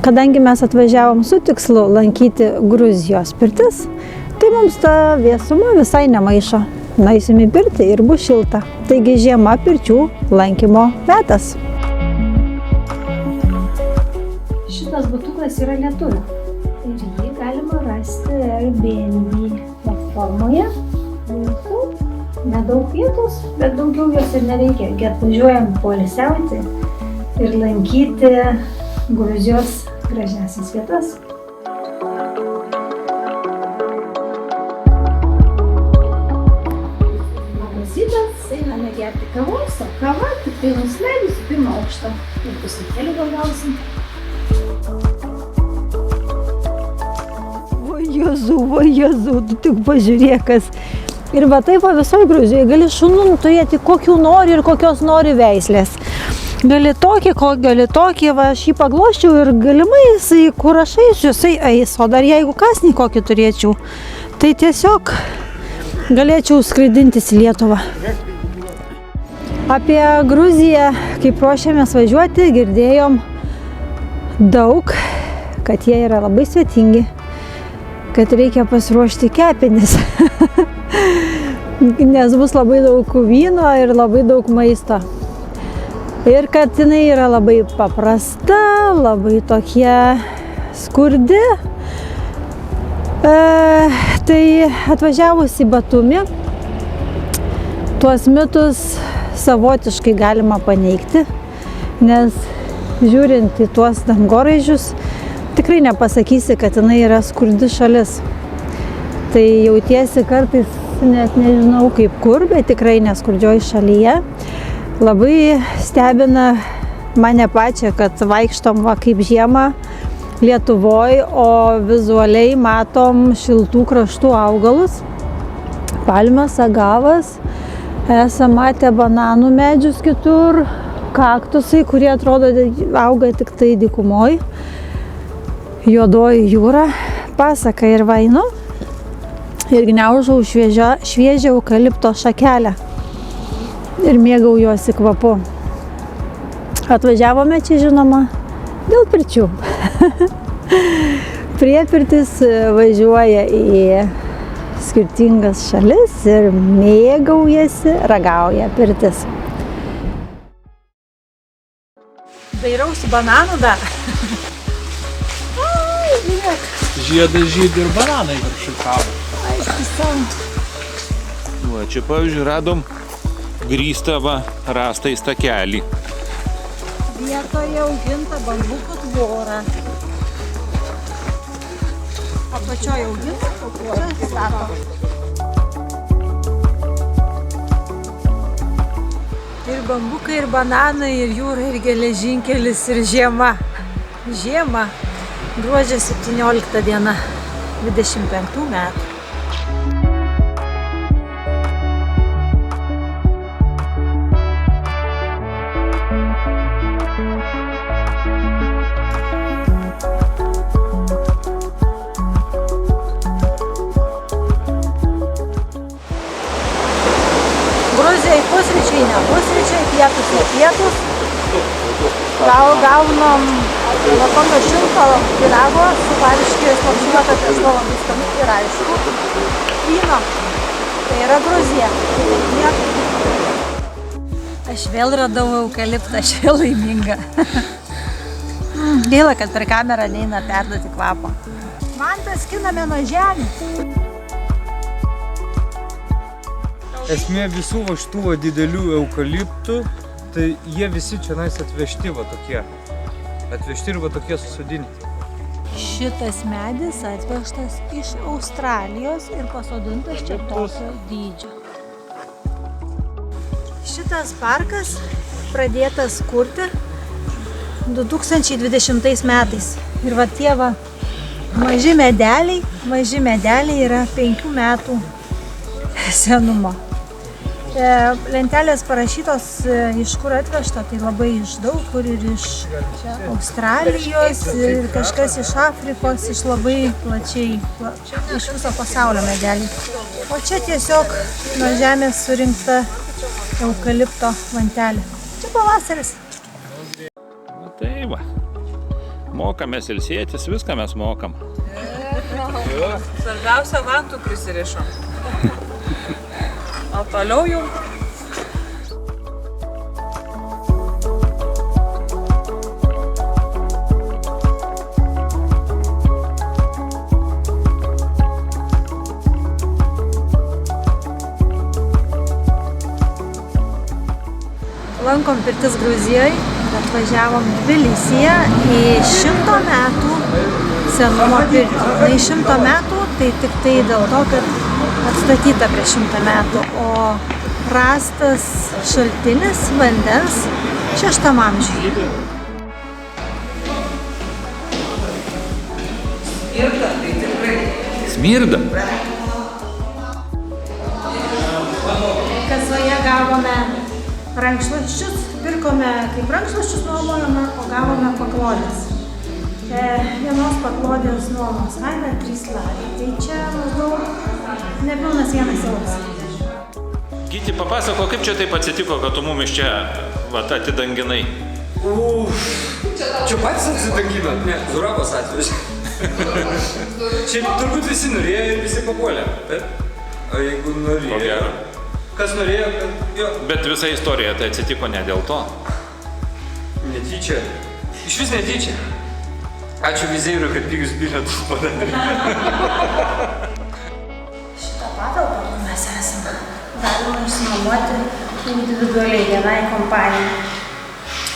Kadangi mes atvažiavom su tikslu lankyti Gruzijos pirtis, tai mums ta vėsuma visai nemaišo. Nueisim į pirtį ir bus šilta. Taigi žiema pirčių lankymo metas. Šitas butukas yra lietuvio ir jį galima rasti Airbnb platformoje. Nedaug vietos, bet daugiau jos ir nereikia. Atvažiuojam poilsiauti ir lankyti Gruzijos gražiausias vietas. Magazinas, einame gerti kavos, o kava tik tai nusileidus į pirmą aukštą ir pusrytėlių gal gausim. O Jėzau, tu tik pažiūrėk kas. Ir va taip va visoje Gruzijoje gali šunų turėti kokių nori ir kokios nori veislės. Gali tokį, va aš jį pagloščiau ir galimai jisai, kur aš eisiu, jisai eis. O dar jeigu kasnį kokį turėčiau, tai tiesiog galėčiau skraidintis į Lietuvą. Apie Gruziją, kaip ruošiamės važiuoti, girdėjom daug, kad jie yra labai svetingi, kad reikia pasiruošti kepenis, nes bus labai daug vyno ir labai daug maisto. Ir kad jinai yra labai paprasta, labai tokia skurdi. Tai atvažiavus į Batumį, tuos mitus savotiškai galima paneigti, nes žiūrint į tuos dangoraižius, tikrai nepasakysi, kad jinai yra skurdi šalis. Tai jautiesi kartais, net nežinau kaip kur, bet tikrai neskurdžioj šalyje. Labai stebina mane pačią, kad vaikštom va kaip žiemą Lietuvoj, o vizualiai matom šiltų kraštų augalus, palmės, agavas, esam matę bananų medžius kitur, kaktusai, kurie atrodo auga tik tai dykumoj, juodoji jūra, pasaka ir vainu ir gniaužau šviežią eukalipto šakelę. Ir mėgaujuosi kvapu. Atvažiavome čia, žinoma, dėl pirčių. Priepirtis važiuoja į skirtingas šalis ir mėgaujasi, ragauja pirtis. Dairausi bananų dar. Ai, žiūrėk. Žiedas žydi ir bananai viršų kabo. Ai, stisam. Va, čia pavyzdžiui radom grįstą rastais takelį. Vietoje auginta bambukų tvora. Apačioje auginta, o čia stato. Ir bambukai, ir bananai, ir jūra, ir geležinkelis, ir žiema. Žiema. Gruodžio 17 diena, 25 metų. Gruzijai pusryčiai, ne pusryčiai, pietus, ne pietus. Gaunam va tokio šilto pyrago su varškės slapšuota tešla, labai skanu ir aišku. Vyno. Tai yra Gruzija. Aš vėl radau eukaliptą, aš vėl laiminga. Gaila, kad per kamerą neina perduoti kvapo. Man tas skiname nuo žemės. Esmė visų va šitų didelių eukaliptų, tai jie visi čia atvežti va tokie. Atvežti ir va tokie susodinti. Šitas medis atvežtas iš Australijos ir pasodintas čia tokio dydžio. Šitas parkas pradėtas kurti 2020 metais. Ir va tie va maži medeliai yra 5 metų senumo. Lentelės parašytos, iš kur atvežta, tai labai iš daug kur ir iš Australijos, ir kažkas iš Afrikos, iš labai plačiai, iš viso pasaulio medeliai. O čia tiesiog nuo žemės surinkta eukalipto vantelė. Čia pavasaris. Tai va, Mokamės ilsėtis, viską mes mokam. Svarbiausia, vantų prisirišom. O toliau jau. Lankom pirtis Gruzijoje, atvažiavom Tbilisyje į 100 metų senumo pirtį. Na, į 100 metų, tai tik tai dėl to, kad atstatyta prieš 100 metų, o rastas šaltinis vandens 6 amžiuje. Smirda. Kasoje gavome rankšluosčius, pirkome kaip rankšluosčius nuomojame, o gavome paklodės. Vienos paklodės nuomos kaina 3 larai. Tai čia maždaug nepilnas 1 euras. Gyti, papasako, kaip čia taip atsitiko, kad tu mumis čia atidanginai? Čia patys apsidanginat? Ne, Zurabas atvežė. Šiaip turbūt visi norėjo ir visi papuolė. O jeigu norėjo... Ko gero. Kas norėjo, kad jo. Bet visa istorija tai atsitiko ne dėl to. Netyčia. Iš vis netyčia. Ačiū Vizeirui, kad pigius bilietus padarė. Šitą patalpą, kur mes esame, galima išsinuomoti individualiai vienai kompanijai.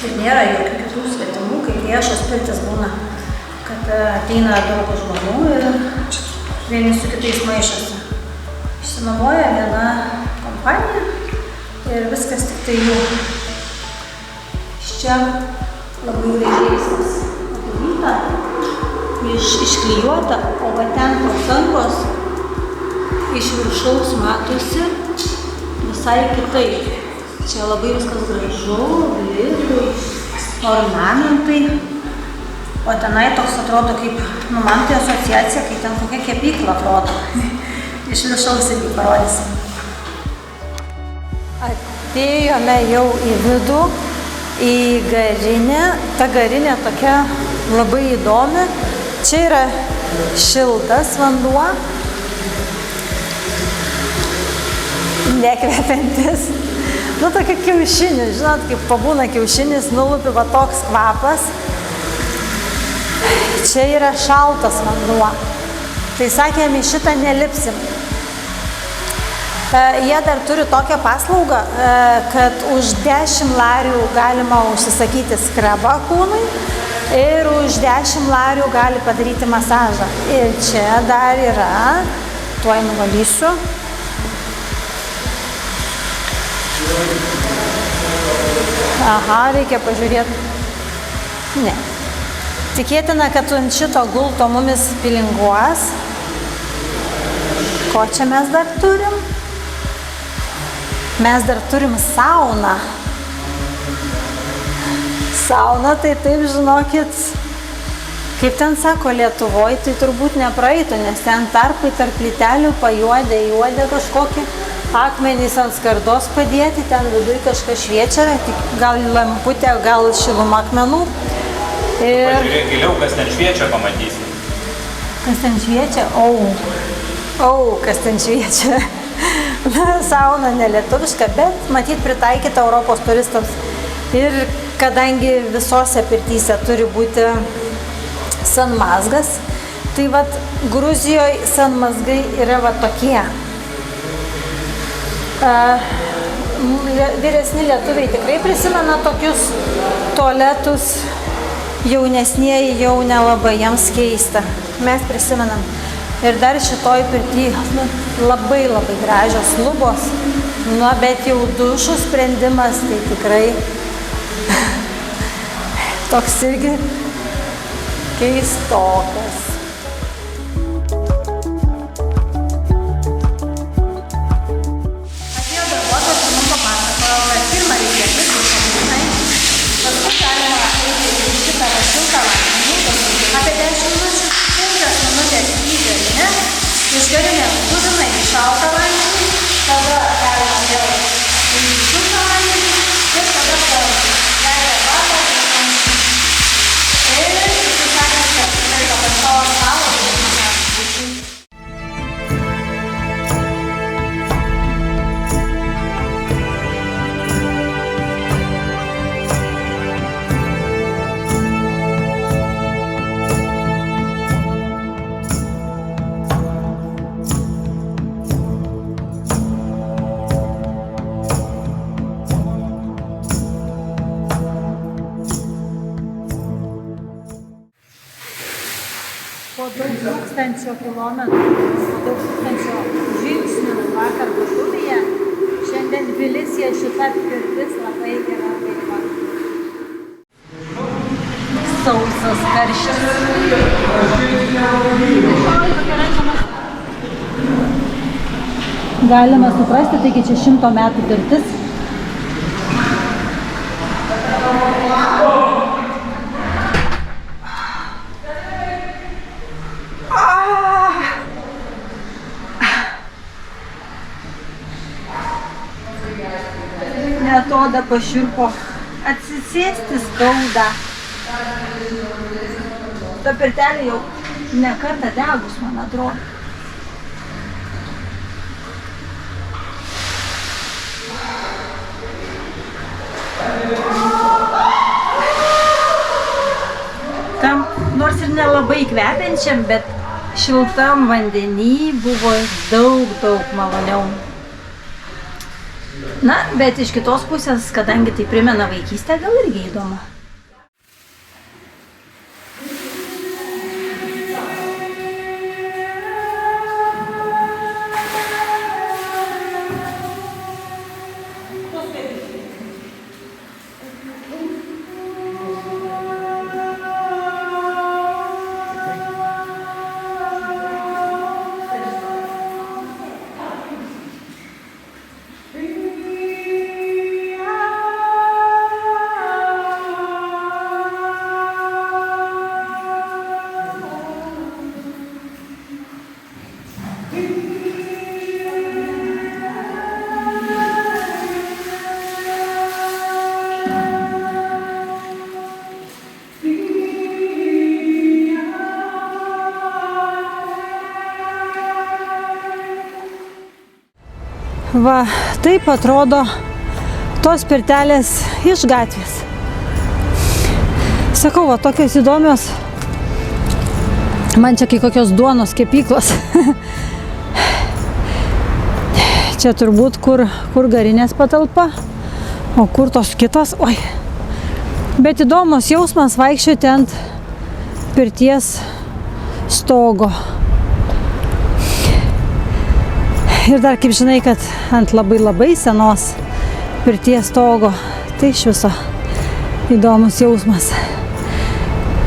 Ir nėra jokių kitų svetimų, kai viešos pirtis būna, kad ateina daug žmonių ir vieni su kitais maišosi. Išsinuomoja viena kompanija ir viskas tik tai jų. Iš čia labai gražiai apdaryta, išklijuota, o va ten tos angos iš viršaus matosi visai kitaip. Čia labai viskas gražu, glitrai, ornamentai. O tenai toks atrodo kaip, man tai asociacija, kai ten kokia kepykla atrodo. Iš viršaus irgi parodysim. Atėjome jau į vidų, į garinę. Ta garinė tokia labai įdomi. Čia yra šiltas vanduo, nekvepiantis. Nu, tokia kiaušinis, žinot, kaip pabūna kiaušinis, nulupi va toks kvapas. Čia yra šaltas vanduo. Tai sakėm, į šitą nelipsim. Jie dar turi tokią paslaugą, kad už 10 larių galima užsisakyti skrabą kūnui ir už 10 larių gali padaryti masažą. Ir čia dar yra, tuoj nuvalysiu. Aha, reikia pažiūrėti. Ne. Tikėtina, kad ant šito gulto mumis pilinguos. Ko čia mes dar turim? Mes dar turim sauną. Sauna, tai taip, žinokit, kaip ten sako Lietuvoje, tai turbūt nepraeitų, nes ten tarpai tarp plytelių pajuodė kažkokį akmenys ant skardos padėti, ten viduje kažkas šviečia, gal lamputė, gal šiluma akmenų. Pažiūrėk giliau, kas ten šviečia, pamatysi. Kas ten šviečia? Kas ten šviečia. Sauna nelietuviška, bet matyt pritaikyta Europos turistams. Ir kadangi visose pirtyse turi būti sanmazgas, tai vat Gruzijoje sanmazgai yra va tokie. Vyresni lietuviai tikrai prisimena tokius tualetus, jaunesnieji jau nelabai, jiems keista. Mes prisimenam. Ir dar šitoj pirty labai gražios lubos. Nu, bet jau dušų sprendimas, tai tikrai toks irgi keistokas. Atėjo darbuotojas ir mums papasakojo, kad pirmą reikia visai, paskui galima eiti į šitą šiltą vandenį, apie 10 minučių, 5 minutės į garinę, iš garinės būtinai į šaltą vandenį, tada galima vėl į šiltą vandenį ir tada po veidą vatą ir Po daug tūkstančio kilometrų, po daug tūkstančio žingsnių vakar Batuvėje, šiandien Tbilisyje šita pirtis labai gera veikla. Sausas karštis. Galima suprasti, taigi čia 100 metų pirtis. Netoda pašiurpo, atsisėsti skauda. Ta pirtelė jau ne kartą degus, man atrodo. Tam, nors ir nelabai kvepiančiam, bet šiltam vandenį buvo daug maloniau. Na, bet iš kitos pusės, kadangi tai primena vaikystę, gal irgi įdomu. Va, taip atrodo tos pirtelės iš gatvės. Sakau, va, tokios įdomios. Man čia kai kokios duonos kepyklos. Čia turbūt kur garinės patalpa, o kur tos kitos. Oi. Bet įdomus jausmas vaikščioti ant pirties stogo. Ir dar kaip žinai, kad ant labai senos pirties stogo, tai iš viso įdomus jausmas.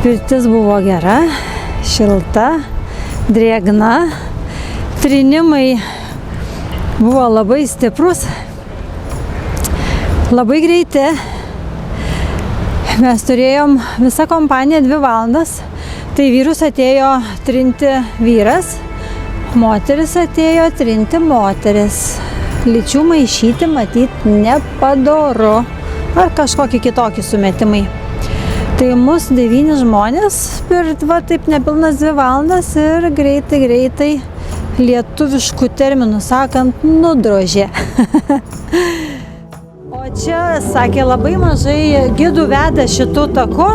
Pirtis buvo gera, šilta, drėgna, trinimai buvo labai stiprus, labai greiti. Mes turėjom visą kompaniją 2 valandas, tai vyrus atėjo trinti vyras, moteris atėjo trinti moteris. Lyčių maišyti matyt nepadoru. Ar kažkokie kitokie sumetimai. Tai mus 9 žmonės per taip nepilnas 2 valandas ir greitai lietuviškų terminų sakant nudrožė. O čia, sakė, labai mažai gidų veda šitų taku.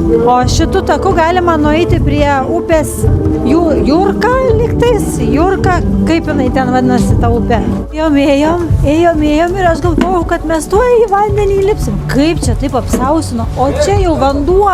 O šitų takų galima nueiti prie upės Jurka, lygtais. Jurka, kaip jinai ten vadinasi ta upė. Ėjom ir aš galvojau, kad mes tuoj į vandenį įlipsim. Kaip čia taip apsausino, o čia jau vanduo.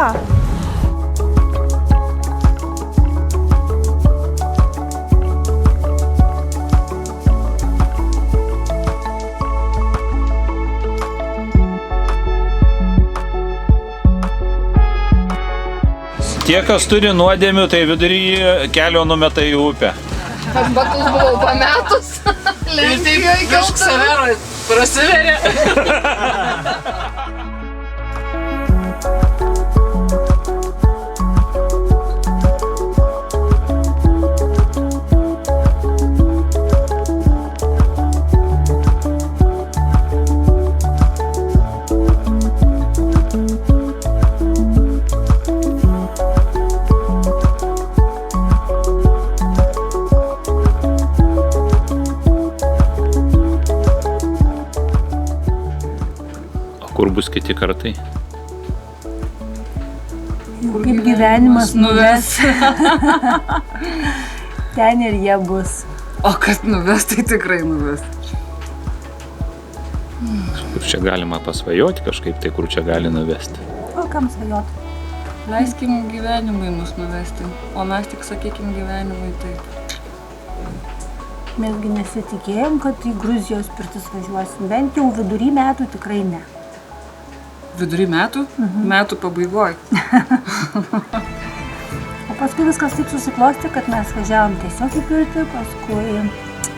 Tie, kas turi nuodėmių, tai vidury kelio numeta į upę. Aš batus buvau pametus. Lenkijoje kažkaip Severo prasiverė. Kur bus kiti kartai? Kaip gyvenimas nuves. Ten ir jie bus. O kad nuves, tai tikrai nuves. Kur čia galima pasvajoti kažkaip, tai kur čia gali nuvesti? O kam svajoti? Leiskim gyvenimui mus nuvesti, o mes tik sakykim gyvenimui taip. Mesgi nesitikėjom, kad į Gruzijos pirtis važiuosim. Bent jau vidury metų tikrai ne. Vidury metų? Metų pabaigoj. O paskui viskas taip susiklosti, kad mes važiavom tiesiog į pirtį, paskui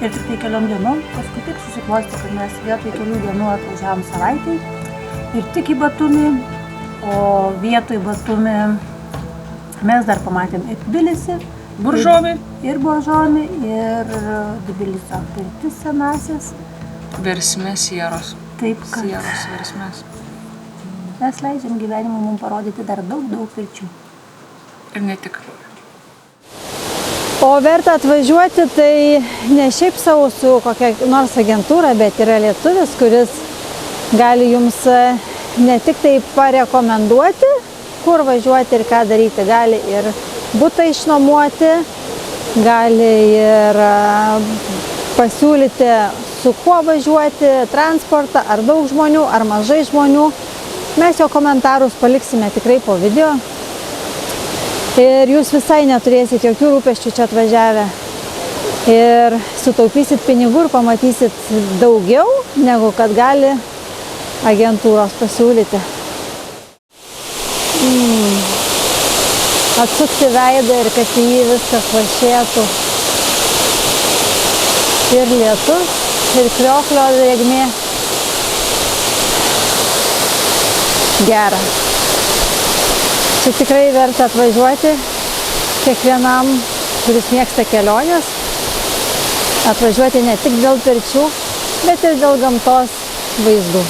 ir tik tai keliom dienom, paskui taip susiklosti, kad mes vietoj kelių dienų atvažiavom savaitai ir tik į Batumį, o vietoj Batumį mes dar pamatėm ir Tbilisį, Buržovį. ir Božomį, ir Tbilisio pirtis senasis. Versmė sieros. Taip, kad Sieros versmės. mes leidžiam gyvenimą mums parodyti dar daug pirčių. Ir ne tik. O verta atvažiuoti, tai ne šiaip savo su kokia nors agentūra, bet yra lietuvis, kuris gali jums ne tik tai parekomenduoti, kur važiuoti ir ką daryti. Gali ir butą išnuomoti, gali ir pasiūlyti, su kuo važiuoti, transportą, ar daug žmonių, ar mažai žmonių. Mes jo komentarus paliksime tikrai po video. Ir jūs visai neturėsit jokių rūpesčių čia atvažiavę. Ir sutaupysit pinigų ir pamatysit daugiau, negu kad gali agentūros pasiūlyti. Atsukti veidą ir kad į jį viskas lašėtų. Ir lietus, ir krioklio drėgmė. Gera. Čia tikrai verta atvažiuoti kiekvienam, kuris mėgsta kelionės. Atvažiuoti ne tik dėl pirčių, bet ir dėl gamtos vaizdų.